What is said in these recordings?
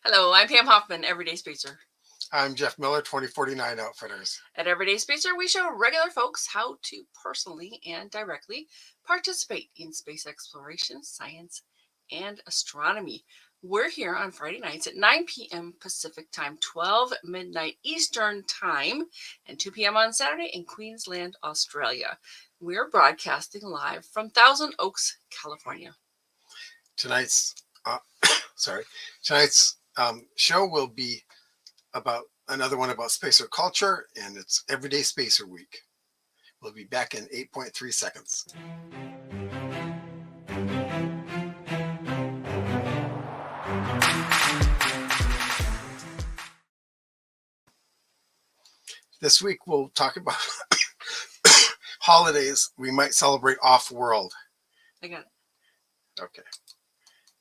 Hello, I'm Pam Hoffman, Everyday Spacer. I'm Jeff Miller, 2049 Outfitters. At Everyday Spacer, we show regular folks how to personally and directly participate in space exploration, science, and astronomy. We're here on Friday nights at 9 p.m. Pacific Time, 12 midnight Eastern Time, and 2 p.m. on Saturday in Queensland, Australia. We're broadcasting live from Thousand Oaks, California. Tonight's sorry, tonight's show will be about another one about spacer culture, and it's Everyday Spacer Week. We'll be back in 8.3 seconds. This week we'll talk about holidays we might celebrate off-world. I got it. Okay.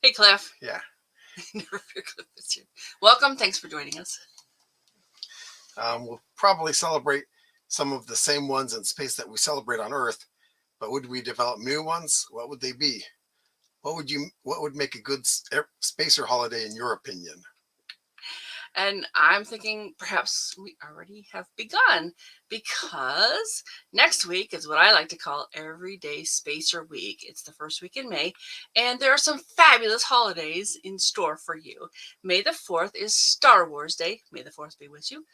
Hey, Cliff. Yeah. Never fear, Cliff is here. Welcome. Thanks for joining us. We'll probably celebrate some of the same ones in space that we celebrate on Earth, but would we develop new ones? What would they be? What would make a good spacer holiday in your opinion? And I'm thinking perhaps we already have begun, because next week is what I like to call Everyday Spacer Week. It's the first week in May, and there are some fabulous holidays in store for you. May the 4th is Star Wars Day. May the 4th be with you.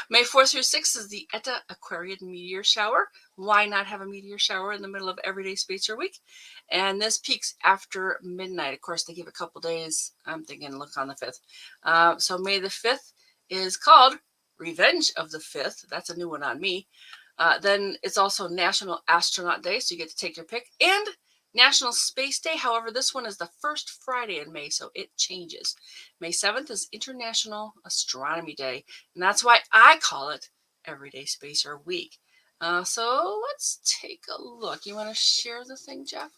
May 4th through 6th is the Eta Aquarian meteor shower. Why not have a meteor shower in the middle of Everyday Spacer Week? And this peaks after midnight. Of course, they give a couple days. I'm thinking look on the 5th. So May the 5th is called Revenge of the 5th. That's a new one on me. Then it's also National Astronaut Day, so you get to take your pick. And National Space Day. However, this one is the first Friday in May, so it changes. May 7th is International Astronomy Day, and that's why I call it Everyday Spacer Week. So let's take a look. You want to share the thing, Jeff?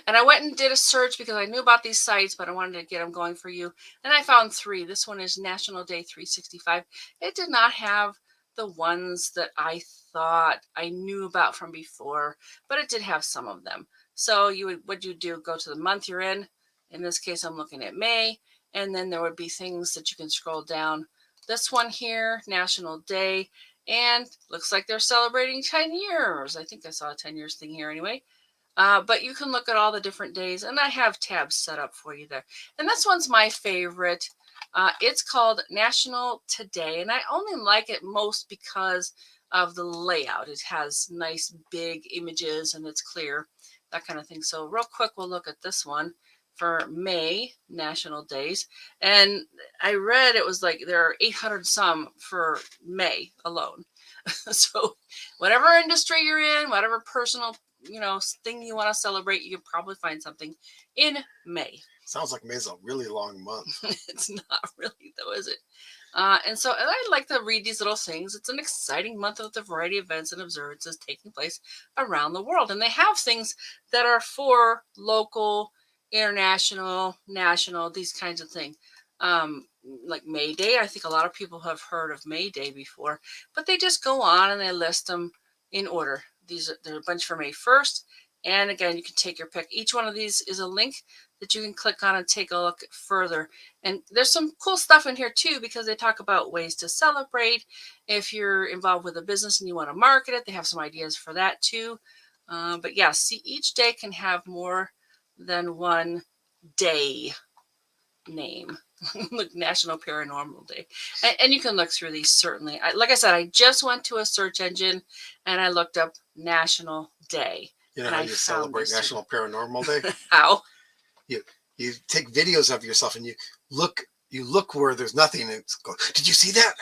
And I went and did a search because I knew about these sites, but I wanted to get them going for you. And I found 3. This one is National Day 365. It did not have the ones that I thought I knew about from before, but it did have some of them. So what you do, go to the month you're in. In this case, I'm looking at May, and then there would be things that you can scroll down. This one here, National Day, and looks like they're celebrating 10 years. I think I saw a 10 years thing here anyway. But you can look at all the different days, and I have tabs set up for you there. And this one's my favorite. It's called National Today, and I only like it most because of the layout. It has nice big images, and it's clear, that kind of thing. So real quick, we'll look at this one for May National Days. And I read it was like there are 800 some for May alone. So whatever industry you're in, whatever personal thing you want to celebrate, you can probably find something in May. Sounds like May's a really long month. It's not really, though, is it? And I like to read these little things. It's an exciting month with a variety of events and observances taking place around the world. And they have things that are for local, international, national, these kinds of things. Like May Day. I think a lot of people have heard of May Day before, but they just go on and they list them in order. There are a bunch for May 1st. And again, you can take your pick. Each one of these is a link that you can click on and take a look further. And there's some cool stuff in here too, because they talk about ways to celebrate. If you're involved with a business and you want to market it, they have some ideas for that too. But yeah, see, each day can have more than one day name. Look, National Paranormal Day. And you can look through these, certainly. Like I said, I just went to a search engine and I looked up National Day. You know how you celebrate National Paranormal Day? How? You take videos of yourself and you look where there's nothing and go, did you see that?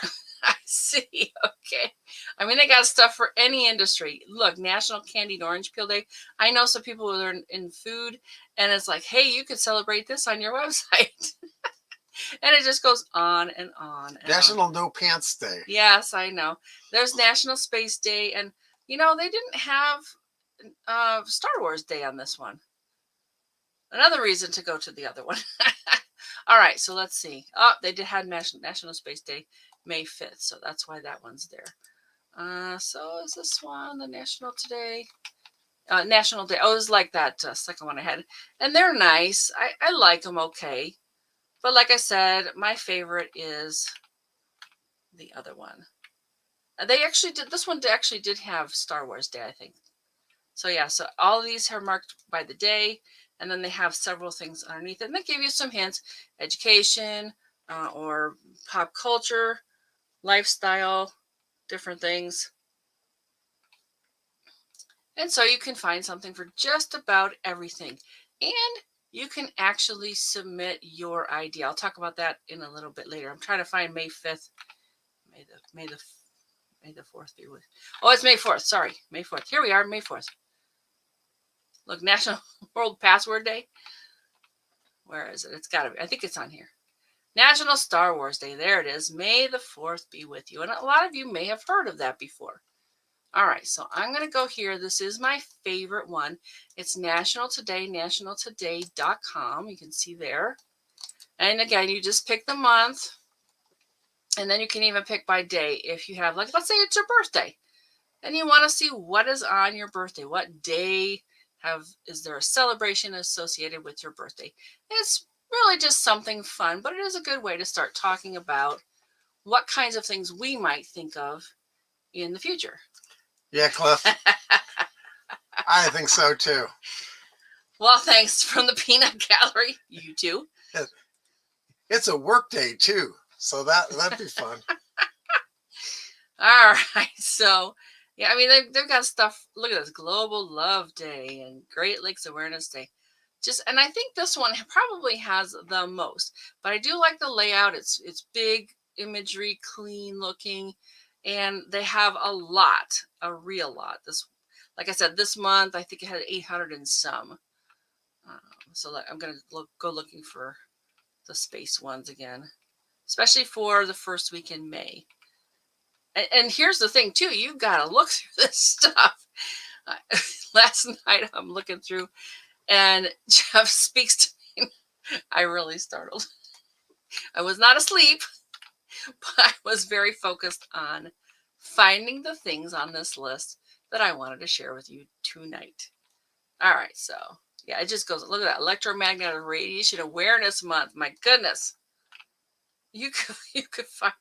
I see. Okay. I mean, they got stuff for any industry. Look, National Candied Orange Peel Day. I know some people who are in food, and it's like, hey, you could celebrate this on your website. And it just goes on and on. And National on. No Pants Day. Yes, I know. There's National Space Day, and they didn't have Star Wars Day on this one. Another reason to go to the other one. All right, so let's see. Oh, they did have National Space Day May 5th, so that's why that one's there. So is this one the National Today? National Day. Oh, it was like that second one I had. And they're nice. I like them okay. But like I said, my favorite is the other one. They actually did, this one actually did have Star Wars Day, I think. So yeah, so all of these are marked by the day, and then they have several things underneath it. And they give you some hints, education, or pop culture, lifestyle, different things. And so you can find something for just about everything. And you can actually submit your idea. I'll talk about that in a little bit later. I'm trying to find May 5th. May the 4th be with. Oh, it's May 4th. Sorry, May 4th. Here we are, May 4th. Look, National World Password Day. Where is it? It's got to be. I think it's on here. National Star Wars Day. There it is. May the 4th be with you. And a lot of you may have heard of that before. All right, so I'm going to go here. This is my favorite one. It's National Today, nationaltoday.com. You can see there. And again, you just pick the month. And then you can even pick by day if you have, like, let's say it's your birthday. And you want to see what is on your birthday. What day is there a celebration associated with your birthday? It's really just something fun, but it is a good way to start talking about what kinds of things we might think of in the future. Yeah, Cliff. I think so too. Well, thanks from the Peanut Gallery. You too. It's a work day too, so that'd be fun. All right, so yeah, I mean they've got stuff. Look at this, Global Love Day and Great Lakes Awareness Day. And I think this one probably has the most, but I do like the layout. It's big imagery, clean looking, and they have a real lot. This, like I said, this month I think it had 800 and some. So I'm gonna go looking for the space ones again, especially for the first week in May. And here's the thing too, you've got to look through this stuff. Last night I'm looking through, and Jeff speaks to me. I really startled. I was not asleep, but I was very focused on finding the things on this list that I wanted to share with you tonight. All right, so yeah, it just goes, look at that, Electromagnetic Radiation Awareness Month. My goodness. You could find,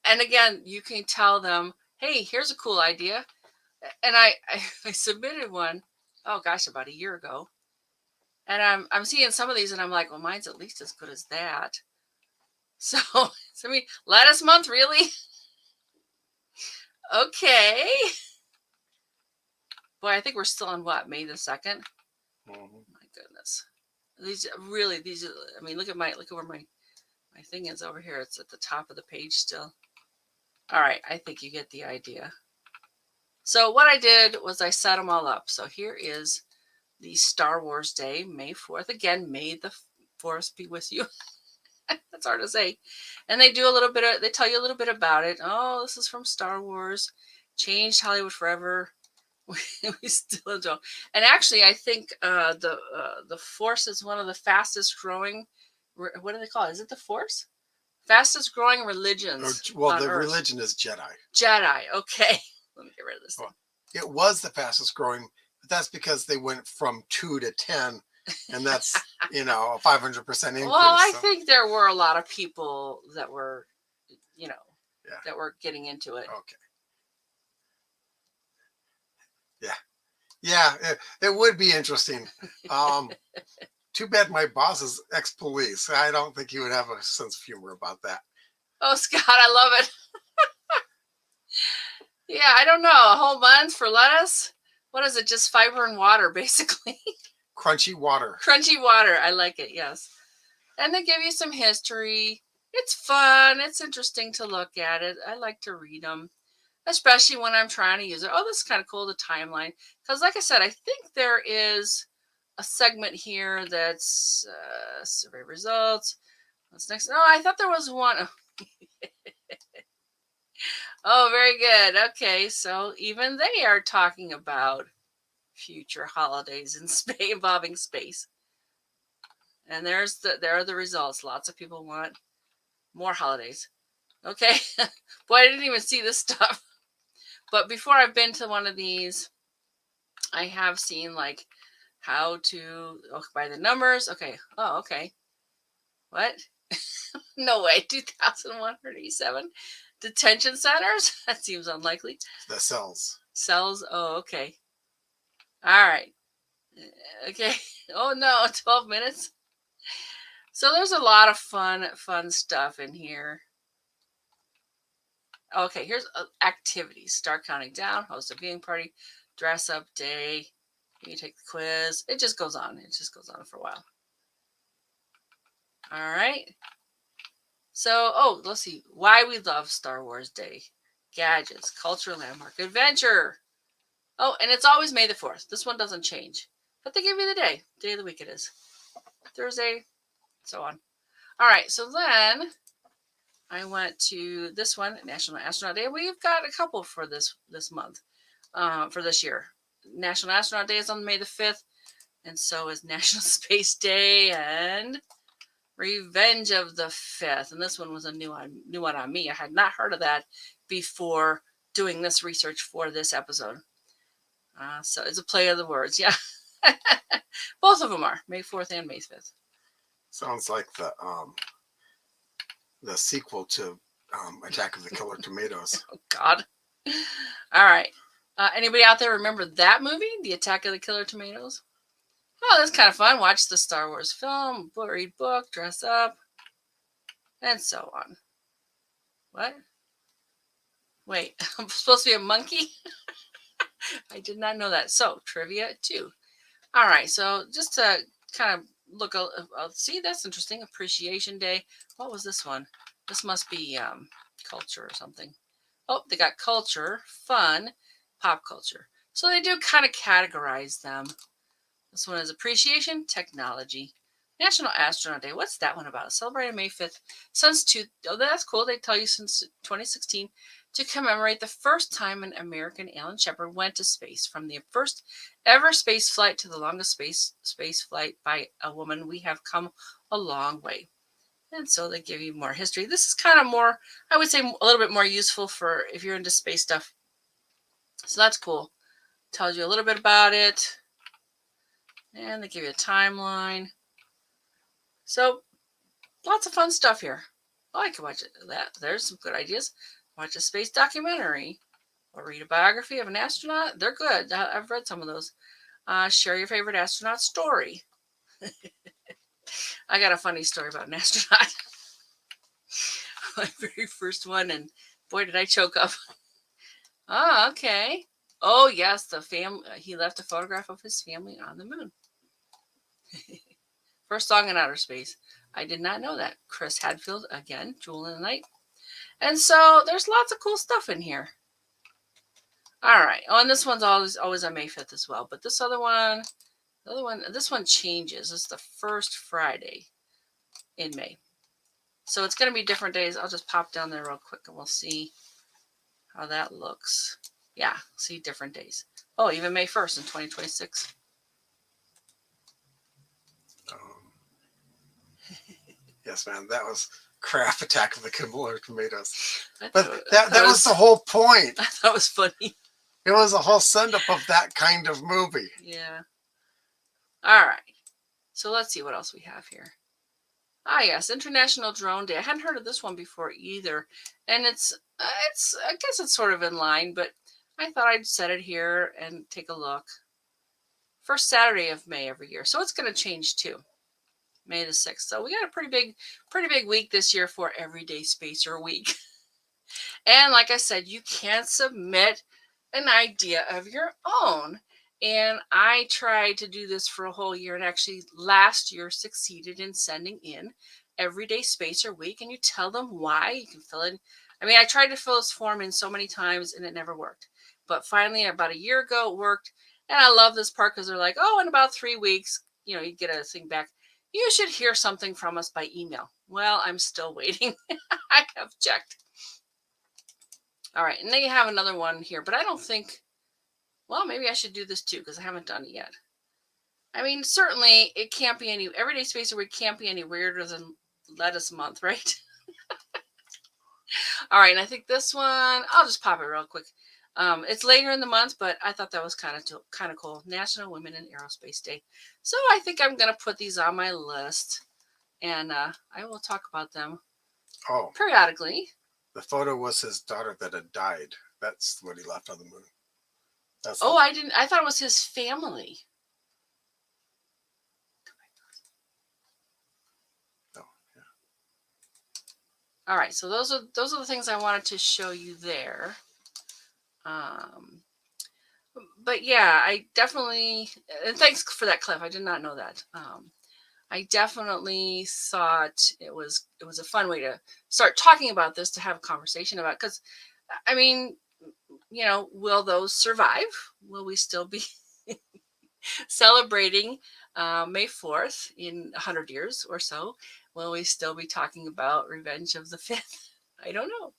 and again, you can tell them, hey, here's a cool idea. And I submitted one, oh gosh, about a year ago. And I'm seeing some of these and I'm like, well, mine's at least as good as that. So I mean, lettuce month, really? Okay. Boy, I think we're still on what, May the 2nd? Mm-hmm. My goodness. These, I mean, look at where my thing is over here. It's at the top of the page still. All right, I think you get the idea. So what I did was I set them all up. So here is the Star Wars Day, May 4th. Again, May the 4th be with you. That's hard to say. And they do they tell you a little bit about it. Oh, this is from Star Wars. Changed Hollywood forever. We still don't. And actually, I think the Force is one of the fastest growing. What do they call it? Is it the Force? Fastest growing religions. Well, the religion is Jedi. Jedi. Okay. Let me get rid of this. Well, it was the fastest growing, but that's because they went from 2 to 10, and that's a 500% increase. Well, I think there were a lot of people that were, that were getting into it. Okay. Yeah, it would be interesting. Too bad my boss is ex-police. I don't think he would have a sense of humor about that. Oh, Scott, I love it. Yeah, I don't know. A whole month for lettuce? What is it? Just fiber and water, basically. Crunchy water. Crunchy water. I like it, yes. And they give you some history. It's fun. It's interesting to look at it. I like to read them, especially when I'm trying to use it. Oh, this is kind of cool, the timeline. Because like I said, I think there is a segment here that's survey results. What's next? Oh, I thought there was one. Oh, very good. Okay, so even they are talking about future holidays in space, involving space. And there are the results. Lots of people want more holidays. Okay. Boy, I didn't even see this stuff. But before I've been to one of these, I have seen like how to by the numbers. Okay. Oh, okay. What? No way. 2,187 detention centers? That seems unlikely. The cells. Cells? Oh, okay. All right. Okay. Oh no, 12 minutes. So there's a lot of fun stuff in here. Okay, here's activities. Start counting down, host a viewing party, dress up day. You take the quiz. It just goes on. It just goes on for a while. All right. So, let's see. Why we love Star Wars Day. Gadgets, culture, landmark, adventure. Oh, and it's always May the 4th. This one doesn't change. But they give you the day of the week it is. Thursday, so on. All right, so then I went to this one, National Astronaut Day. We've got a couple for this month, for this year. National Astronaut Day is on May the 5th, and so is National Space Day and Revenge of the 5th. And this one was a new one on me. I had not heard of that before doing this research for this episode. So it's a play of the words, yeah. Both of them are May 4th and May 5th. Sounds like the sequel to Attack of the Killer Tomatoes. Oh, God. All right. Anybody out there remember that movie, The Attack of the Killer Tomatoes? Oh, that's kind of fun. Watch the Star Wars film, read book, dress up, and so on. What? Wait, I'm supposed to be a monkey? I did not know that. So, trivia 2. All right, so just to kind of look, see, that's interesting. Appreciation Day. What was this one? This must be culture or something. Oh, they got culture, fun, pop culture. So they do kind of categorize them. This one is appreciation, technology. National Astronaut Day. What's that one about? Celebrated May 5th. That's cool. They tell you since 2016 to commemorate the first time an American Alan Shepard went to space. From the first ever space flight to the longest space flight by a woman, we have come a long way. And so they give you more history. This is kind of more, I would say, a little bit more useful for if you're into space stuff. So that's cool. Tells you a little bit about it. And they give you a timeline. So lots of fun stuff here. Oh, I can watch that. There's some good ideas. Watch a space documentary or read a biography of an astronaut. They're good. I've read some of those. Share your favorite astronaut story. I got a funny story about an astronaut. My very first one, and boy, did I choke up. Oh, okay. Oh, yes, the family. He left a photograph of his family on the moon. First song in outer space. I did not know that. Chris Hadfield, again, Jewel in the Night. And so there's lots of cool stuff in here. All right. Oh, and this one's always on May 5th as well. But this one changes. It's the first Friday in May. So it's going to be different days. I'll just pop down there real quick and we'll see how that looks. Yeah, see different days. Oh, even May 1st in 2026. Yes, man, that was crap. Attack of the Killer Tomatoes. But that was the whole point. I thought it was funny. It was a whole send-up of that kind of movie. Yeah. All right. So let's see what else we have here. Ah, yes, International Drone Day. I hadn't heard of this one before either, and it's I guess it's sort of in line, but I thought I'd set it here and take a look. First Saturday of May every year, so it's going to change too. May the 6th. So we got a pretty big week this year for Everyday Spacer Week. And like I said, you can submit an idea of your own. And I tried to do this for a whole year, and actually last year succeeded in sending in Everyday Spacer Week. And you tell them why. You can fill in. I mean, I tried to fill this form in so many times and it never worked. But finally, about a year ago, it worked. And I love this part because they're like, oh, in about 3 weeks, you get a thing back. You should hear something from us by email. Well, I'm still waiting. I have checked. All right. And then you have another one here, but I don't think, well, maybe I should do this too because I haven't done it yet. I mean, certainly it can't be Everyday Spacer Week can't be any weirder than Lettuce Month, right? All right. And I think this one, I'll just pop it real quick. It's later in the month, but I thought that was kind of cool. National Women in Aerospace Day. So I think I'm gonna put these on my list, and I will talk about them Oh, periodically. the photo was his daughter that had died. That's what he left on the moon. That's Oh, I didn't. I thought it was his family. oh, yeah. All right, so those are the things I wanted to show you there. But yeah, I definitely, and thanks for that, Cliff. I did not know that. I definitely thought it was a fun way to start talking about this, to have a conversation about, because I mean, will those survive? Will we still be celebrating May 4th in 100 years or so? Will we still be talking about Revenge of the Fifth? I don't know.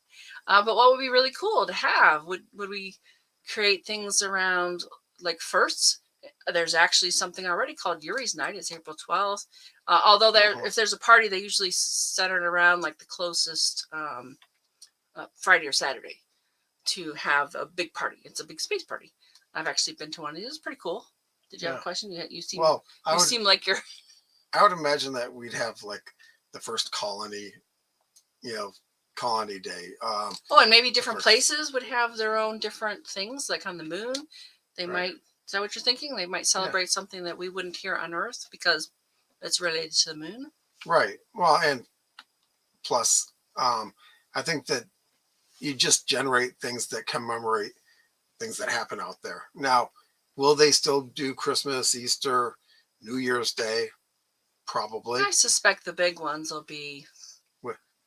But what would be really cool to have? Would we create things around like firsts? There's actually something already called Yuri's Night. It's April 12th. Although if there's a party, they usually center it around like the closest Friday or Saturday to have a big party. It's a big space party. I've actually been to one of these. It's pretty cool. Did you have a question? You seem seem like you're. I would imagine that we'd have like the first colony, colony day. And maybe different places would have their own different things, like on the moon. They might. Is that what you're thinking? They might celebrate something that we wouldn't hear on Earth because it's related to the moon. Right. Well, and plus, I think that you just generate things that commemorate things that happen out there. Now, will they still do Christmas, Easter, New Year's Day? Probably. I suspect the big ones will be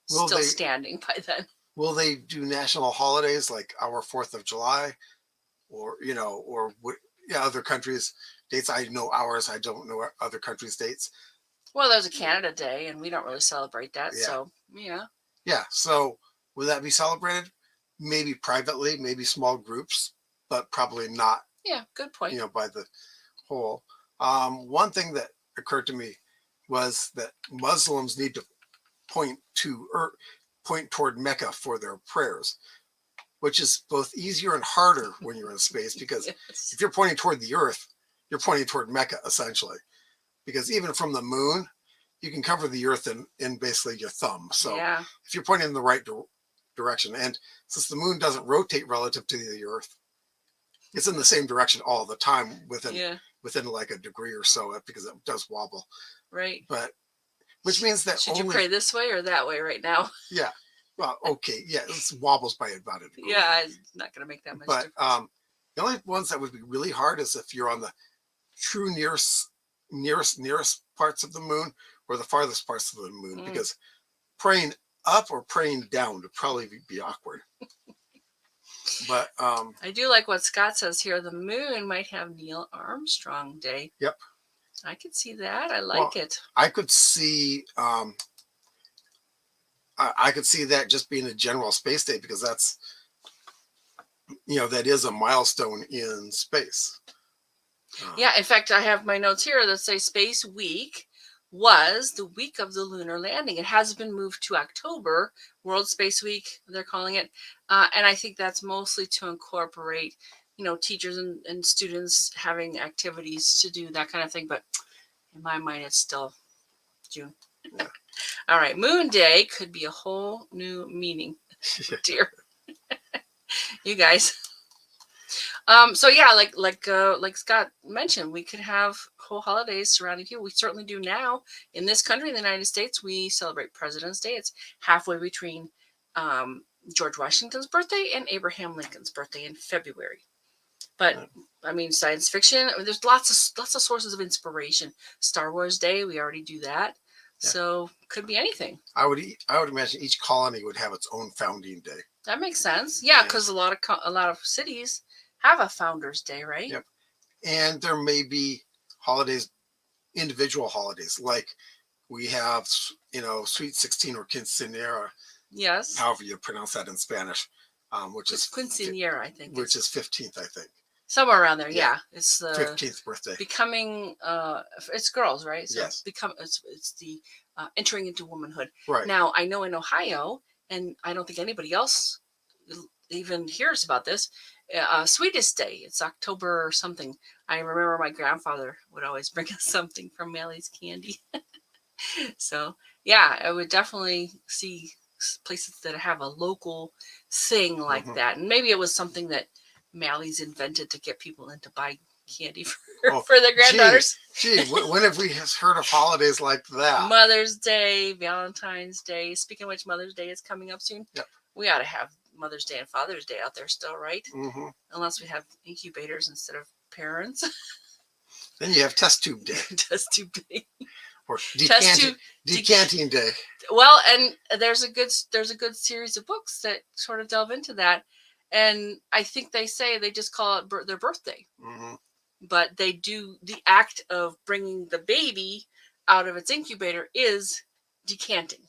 still standing by then. Will they do national holidays like our 4th of July, or other countries' dates? I know ours. I don't know other countries' dates. Well, there's a Canada Day, and we don't really celebrate that. Yeah. So yeah. Yeah. So will that be celebrated? Maybe privately, maybe small groups, but probably not. Yeah. Good point. By the whole. One thing that occurred to me was that Muslims need to point toward Mecca for their prayers, which is both easier and harder when you're in space, because if you're pointing toward the Earth, you're pointing toward Mecca essentially, because even from the moon, you can cover the Earth in basically your thumb. So if you're pointing in the right direction, and since the moon doesn't rotate relative to the Earth, it's in the same direction all the time within like a degree or so, because it does wobble. Right. But which means that should you pray this way or that way right now? Yeah. Well, okay. Yeah, it wobbles by about a degree. Yeah, it's not going to make that much difference. The only ones that would be really hard is if you're on the true nearest parts of the moon or the farthest parts of the moon, because praying up or praying down would probably be awkward. But I do like what Scott says here. The moon might have Neil Armstrong Day. Yep. I could see that. I like it. I could see that just being a general space day, because that's that is a milestone in space. Yeah, in fact, I have my notes here that say Space Week was the week of the lunar landing. It has been moved to October, World Space Week, they're calling it. And I think that's mostly to incorporate, teachers and students having activities to do that kind of thing. But in my mind, it's still June. Yeah. All right. Moon Day could be a whole new meaning. Dear. You guys. So yeah, like Scott mentioned, we could have whole holidays surrounding here. We certainly do now in this country, in the United States. We celebrate President's Day. It's halfway between George Washington's birthday and Abraham Lincoln's birthday in February. But I mean, science fiction. There's lots of sources of inspiration. Star Wars Day, we already do that. Yeah. So could be anything. I would imagine each colony would have its own founding day. That makes sense. Yeah, because a lot of cities have a Founders Day, right? Yep. And there may be holidays, individual holidays, like we have, Sweet 16 or Quinceañera. Yes. However you pronounce that in Spanish, which is Quinceañera, I think. Which is 15th, I think. Somewhere around there, yeah. It's the 15th birthday. Becoming, it's girls, right? So yes. It's the entering into womanhood. Right. Now, I know in Ohio, and I don't think anybody else even hears about this, Sweetest Day. It's October or something. I remember my grandfather would always bring us something from Mally's Candy. So yeah, I would definitely see places that have a local thing like that, and maybe it was something that Mally's invented to get people into buying candy for their granddaughters. Gee, when have we heard of holidays like that? Mother's Day, Valentine's Day. Speaking of which, Mother's Day is coming up soon. Yep. We ought to have Mother's Day and Father's Day out there still, right? Mm-hmm. Unless we have incubators instead of parents. Then you have test tube day. Test tube day. Or decanting day. Well, and there's a good series of books that sort of delve into that, and I think they just call it their birthday, but they do the act of bringing the baby out of its incubator is decanting.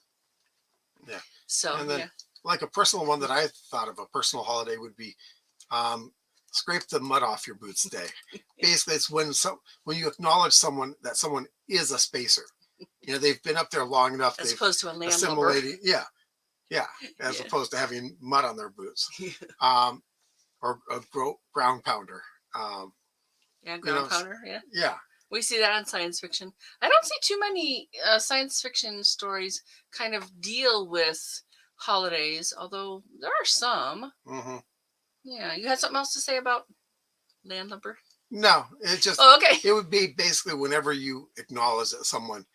Yeah. So and then, like a personal one that I thought of, a personal holiday would be scrape the mud off your boots day. Basically, it's when you acknowledge someone is a spacer. You know, they've been up there long enough. As opposed to a landlubber. Assimilating, as opposed to having mud on their boots. Or a ground pounder. Ground pounder. Yeah. Yeah. We see that in science fiction. I don't see too many science fiction stories kind of deal with holidays, although there are some. Mm-hmm. Yeah, you had something else to say about landlubber? No, it just okay. It would be basically whenever you acknowledge that someone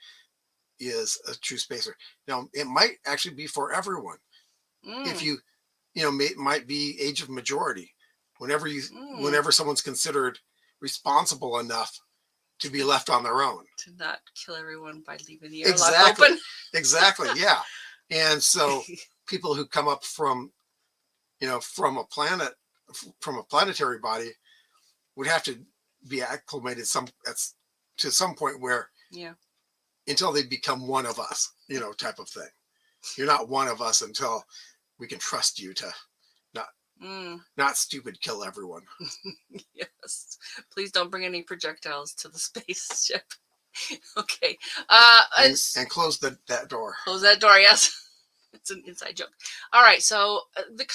is a true spacer. Now, it might actually be for everyone. If it might be age of majority. Whenever someone's considered responsible enough to be left on their own, to not kill everyone by leaving the airlock open. Exactly. Yeah. And so people who come up from a planetary body would have to be acclimated to some point where until they become one of us, type of thing. You're not one of us until we can trust you to not stupid kill everyone. Yes. Please don't bring any projectiles to the spaceship. Okay. And close that door. Close that door, yes. It's an inside joke. All right. So the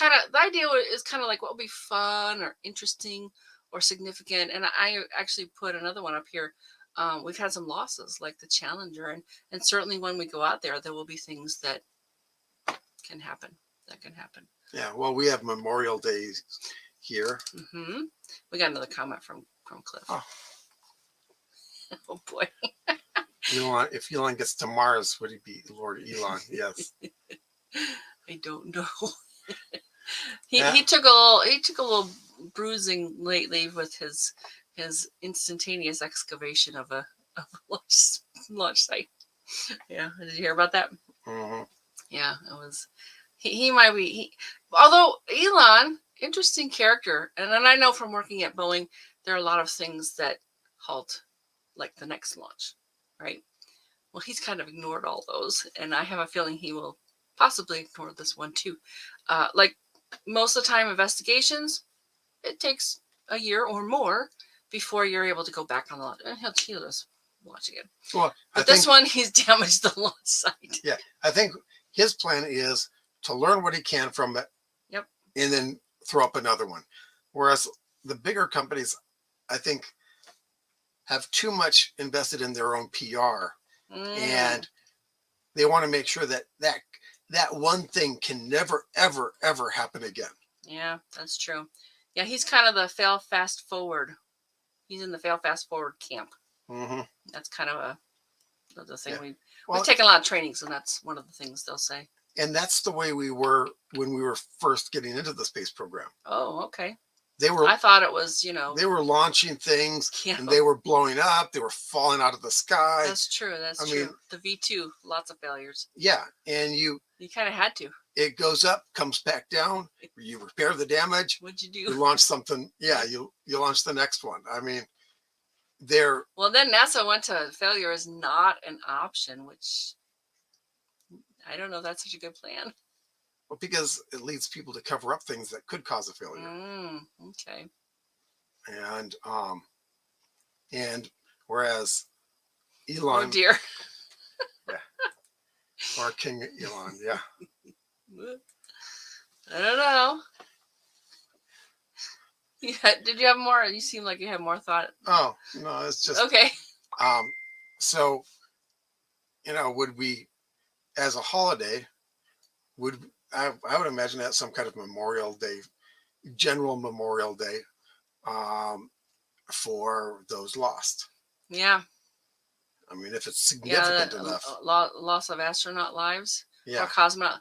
idea is kind of like what would be fun or interesting or significant. And I actually put another one up here. We've had some losses like the Challenger, and certainly when we go out there will be things that can happen. Yeah, well, we have Memorial Day here. Mm-hmm. We got another comment from Cliff. Oh boy. Elon, if Elon gets to Mars, would he be Lord Elon? Yes. I don't know. He took a little bruising lately with his instantaneous excavation of a launch site. Yeah, did you hear about that? Mm-hmm. Yeah, it was. He might be. Although Elon, interesting character, and then I know from working at Boeing, there are a lot of things that halt, like the next launch, right? Well, he's kind of ignored all those, and I have a feeling he will possibly ignore this one too. Like most of the time, investigations, it takes a year or more before you're able to go back on the launch. And he'll just launch again. Well, but this one, he's damaged the launch site. Yeah, I think his plan is to learn what he can from it. Yep. And then throw up another one. Whereas the bigger companies, I think, have too much invested in their own PR. And they want to make sure that one thing can never, ever, ever happen again. Yeah, that's true. Yeah, he's kind of the fail fast forward. He's in the fail fast forward camp. Mm-hmm. That's kind of the thing. Yeah. We've taken a lot of trainings, and that's one of the things they'll say. And that's the way we were when we were first getting into the space program. Oh, okay. I thought it was, They were launching things, and they were blowing up. They were falling out of the sky. That's true. I mean, the V2, lots of failures. Yeah, and you kind of had to. It goes up, comes back down. You repair the damage. What'd you do? You launch something. Yeah, you launch the next one. I mean, Well, then NASA went to failure is not an option, which I don't know if that's such a good plan. Well, because it leads people to cover up things that could cause a failure. Okay. And whereas Elon. Oh dear. Yeah. Or King Elon. Yeah. I don't know. Yeah. Did you have more? You seem like you had more thought. Oh no, it's just Okay. so would we, as a holiday, would I would imagine that some kind of Memorial Day, general Memorial Day, um, for those lost. Yeah. I mean, if it's Yeah. significant enough, Loss of astronaut lives or yeah. cosmonaut.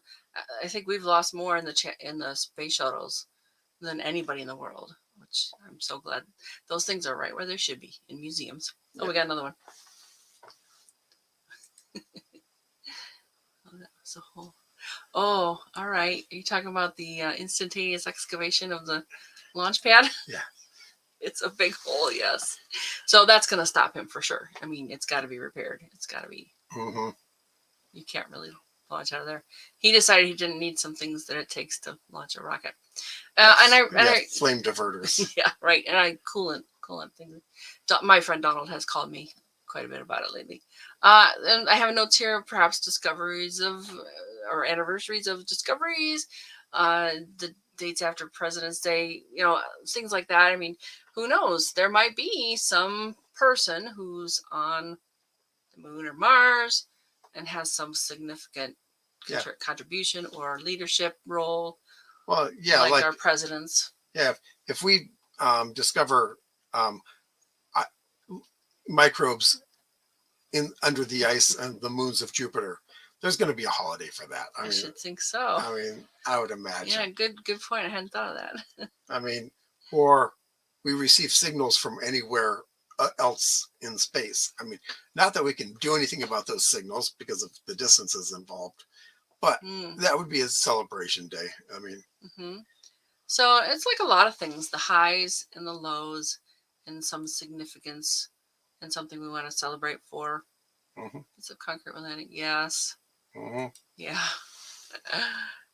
I think we've lost more in the space shuttles than anybody in the world, which I'm so glad. Those things are right where they should be, in museums. Oh, we got another one. Oh, that was a hole. Oh, all right. Are you talking about the instantaneous excavation of the launch pad? Yeah. It's a big hole, yes. So that's going to stop him for sure. I mean, it's got to be repaired. It's got to be. Mm-hmm. You can't really launch out of there. He decided he didn't need some things that it takes to launch a rocket. Flame diverters. Yeah, right. And coolant things. My friend Donald has called me quite a bit about it lately. And I have notes here, perhaps discoveries of or anniversaries of discoveries, the dates after President's Day, things like that. I mean, who knows? There might be some person who's on the moon or Mars and has some significant contribution or leadership role. Well, yeah, like our presidents. Yeah, if we discover microbes under the ice and the moons of Jupiter, there's going to be a holiday for that. I should think so. I mean, I would imagine. Yeah, good point. I hadn't thought of that. I mean, or we receive signals from anywhere else in space. I mean, not that we can do anything about those signals because of the distances involved, but that would be a celebration day. I mean, so it's like a lot of things, the highs and the lows and some significance and something we want to celebrate for. It's a concrete landing. Yes. Yeah.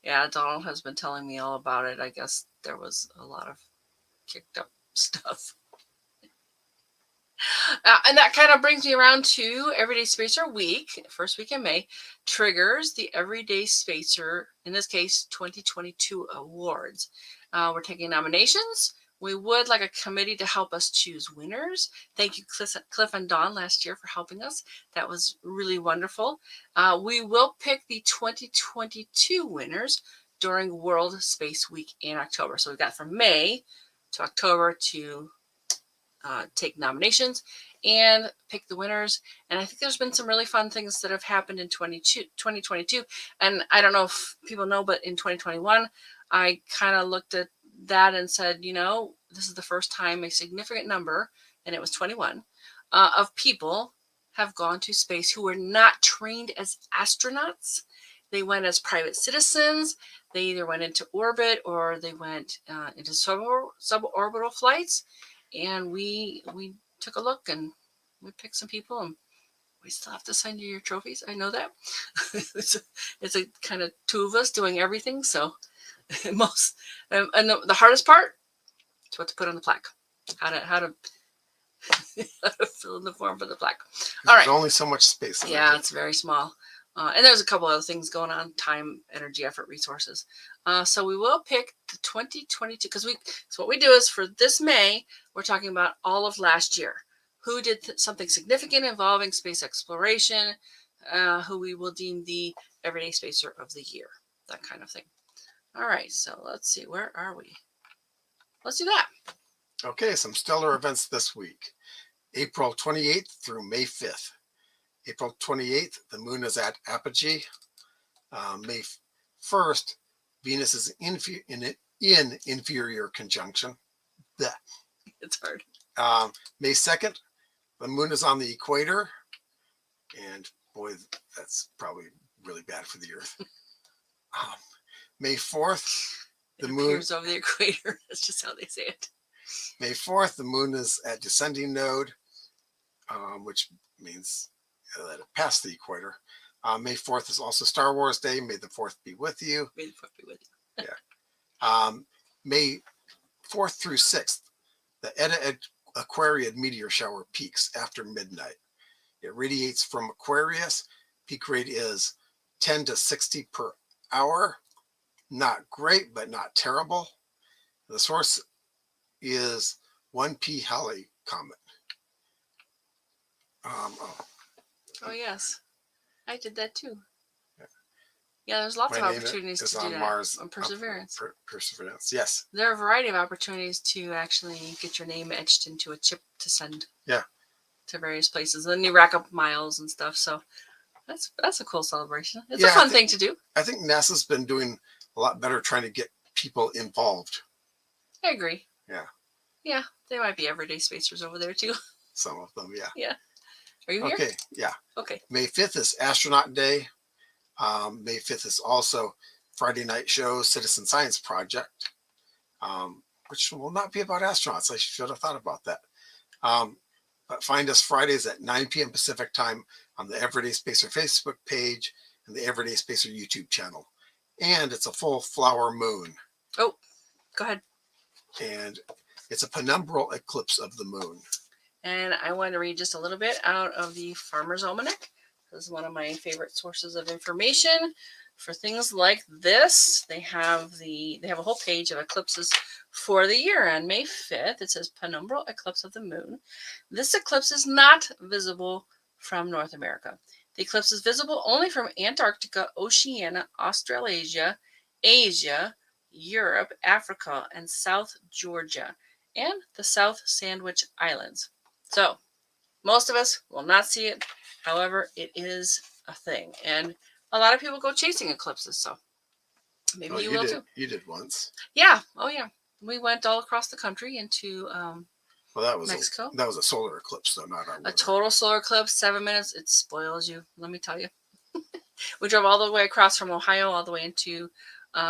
Yeah, Donald has been telling me all about it. I guess there was a lot of kicked up stuff. And that kind of brings me around to Everyday Spacer Week, first week in May, triggers the Everyday Spacer, in this case, 2022 awards. We're taking nominations. We would like a committee to help us choose winners. Thank you, Cliff and Dawn, last year for helping us. That was really wonderful. We will pick the 2022 winners during World Space Week in October. So we've got from May to October to take nominations and pick the winners. And I think there's been some really fun things that have happened in 2022. And I don't know if people know, but in 2021, I kind of looked at that and said, this is the first time a significant number, and it was 21, of people have gone to space who were not trained as astronauts. They went as private citizens. They either went into orbit or they went into suborbital flights. And we took a look and we picked some people, and we still have to send you your trophies. I know that. it's a kind of two of us doing everything. So and the hardest part is what to put on the plaque. How to fill in the form for the plaque. All right. There's only so much space. Yeah, it's very small. And there's a couple other things going on: time, energy, effort, resources. So we will pick the 2022 because so what we do is for this May, we're talking about all of last year. Who did something significant involving space exploration? Who we will deem the Everyday Spacer of the Year, that kind of thing. All right, so let's see, where are we? Let's do that. Okay, some stellar events this week. April 28th through May 5th. April 28th, the moon is at apogee. May 1st, Venus is in inferior conjunction. It's hard. May 2nd, the moon is on the equator. And boy, that's probably really bad for the Earth. May 4th, the moon appears over the equator. That's just how they say it. May 4th, the moon is at descending node, which means that it passed the equator. May 4th is also Star Wars Day. May the 4th be with you. May the 4th be with you. Yeah. May 4th through 6th, the Eta Aquariid meteor shower peaks after midnight. It radiates from Aquarius. Peak rate is 10 to 60 per hour. Not great, but not terrible. The source is 1P Halley comet. Oh yes, I did that too. Yeah. Yeah, there's lots My of name opportunities is to do on that Mars. on Perseverance. Perseverance, yes. There are a variety of opportunities to actually get your name etched into a chip to send. Yeah. To various places. And then you rack up miles and stuff. So that's a cool celebration. It's Yeah, a fun thing to do. I think NASA's been doing a lot better trying to get people involved. I agree. Yeah. Yeah, they might be everyday spacers over there too. Some of them, yeah. Yeah. Are you here? Okay, yeah. Okay. May 5th is Astronaut Day. May 5th is also Friday Night Show Citizen Science Project, which will not be about astronauts. I should have thought about that. But find us Fridays at 9 p.m. Pacific time on the Everyday Spacer Facebook page and the Everyday Spacer YouTube channel. And it's a full flower moon. Oh, go ahead. And it's a penumbral eclipse of the moon. And I want to read just a little bit out of the Farmer's Almanac. This is one of my favorite sources of information for things like this. They have a whole page of eclipses for the year. On May 5th, it says penumbral eclipse of the moon. This eclipse is not visible from North America. The eclipse is visible only from Antarctica, Oceania, Australasia, Asia, Europe, Africa, and South Georgia, and the South Sandwich Islands. So most of us will not see it. However, it is a thing. And a lot of people go chasing eclipses. So maybe you will too. You did once. Yeah. Oh, yeah. We went all across the country into that was Mexico. That was a solar eclipse, though, not a total solar eclipse. 7 minutes. It spoils you. Let me tell you. We drove all the way across from Ohio all the way into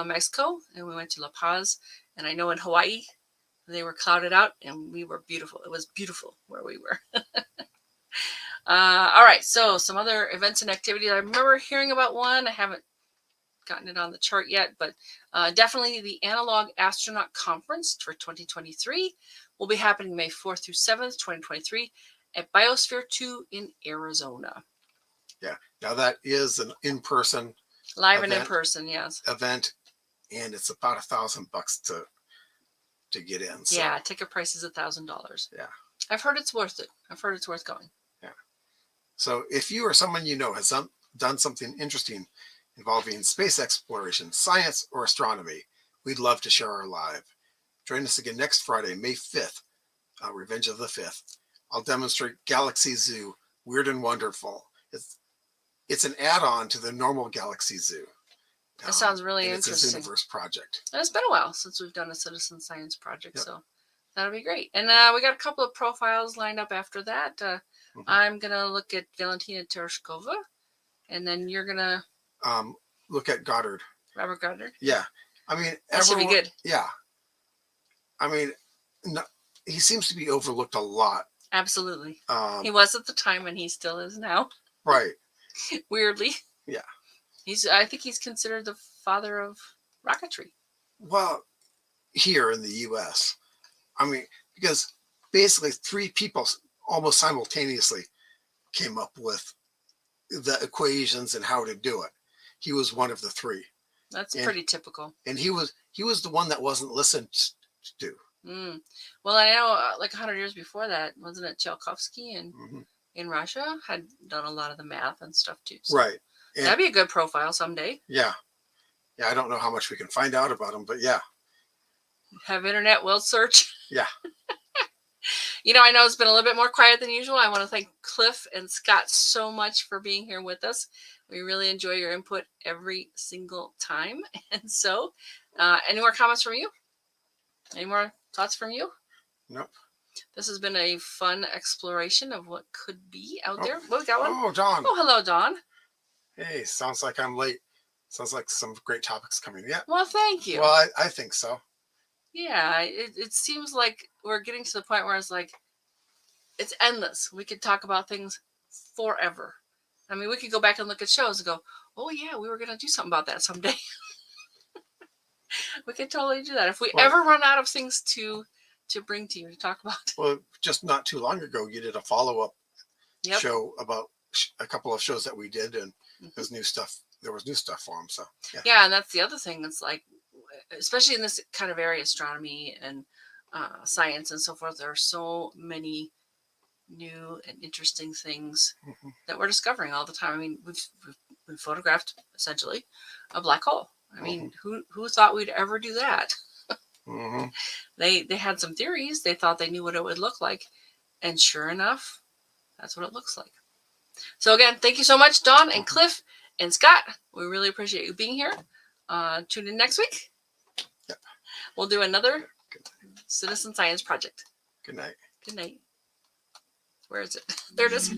Mexico. And we went to La Paz. And I know in Hawaii, they were clouded out and we were beautiful. It was beautiful where we were. All right. So some other events and activities. I remember hearing about one. I haven't gotten it on the chart yet, but definitely the Analog Astronaut Conference for 2023 will be happening May 4th through 7th, 2023 at Biosphere 2 in Arizona. Yeah. Now that is an in-person live and in person, yes. Event, and it's about $1,000 to get in. So. Yeah, ticket price is $1,000. Yeah. I've heard it's worth it. I've heard it's worth going. Yeah. So if you or someone you know has done something interesting involving space exploration, science, or astronomy, we'd love to share our live. Join us again next Friday, May 5th, Revenge of the 5th. I'll demonstrate Galaxy Zoo, Weird and Wonderful. It's an add-on to the normal Galaxy Zoo. That sounds really interesting. It's a Zooniverse project. And it's been a while since we've done a citizen science project, so that'll be great. And we got a couple of profiles lined up after that. I'm going to look at Valentina Tereshkova, and then you're going to... look at Goddard. Robert Goddard? Yeah. I mean... That should be good. Yeah. I mean, no, he seems to be overlooked a lot. Absolutely. He was at the time, and he still is now. Right. Weirdly. Yeah. I think he's considered the father of rocketry. Well, here in the U.S., I mean, because basically 3 people almost simultaneously came up with the equations and how to do it. He was one of the 3. That's pretty typical. And he was the one that wasn't listened to. Well, I know like 100 years before that, wasn't it Tsiolkovsky in Russia had done a lot of the math and stuff too. So. Right. And that'd be a good profile someday. Yeah. Yeah, I don't know how much we can find out about him, but yeah. Have internet will search. Yeah. I know it's been a little bit more quiet than usual. I want to thank Cliff and Scott so much for being here with us. We really enjoy your input every single time. And so, any more comments from you? Any more thoughts from you? Nope. This has been a fun exploration of what could be out there. Well, we got one. Oh, Dawn. Oh, hello, Dawn. Hey, sounds like I'm late. Sounds like some great topics coming. Yeah. Well, thank you. Well, I think so. Yeah, it seems like we're getting to the point where it's like, it's endless. We could talk about things forever. I mean, we could go back and look at shows and go, oh yeah, we were going to do something about that someday. We could totally do that. If we ever run out of things to bring to you to talk about. Well, just not too long ago, you did a follow-up show about a couple of shows that we did, and there's new stuff. There was new stuff for them. So yeah, and that's the other thing. It's like, especially in this kind of area, astronomy and science and so forth. There are so many new and interesting things that we're discovering all the time. I mean, we've photographed essentially a black hole. I mean, who thought we'd ever do that? They had some theories. They thought they knew what it would look like, and sure enough, that's what it looks like. So again, thank you so much, Dawn and Cliff and Scott. We really appreciate you being here. Tune in next week. Yep. We'll do another citizen science project. Good night. Good night. Where is it? There it is.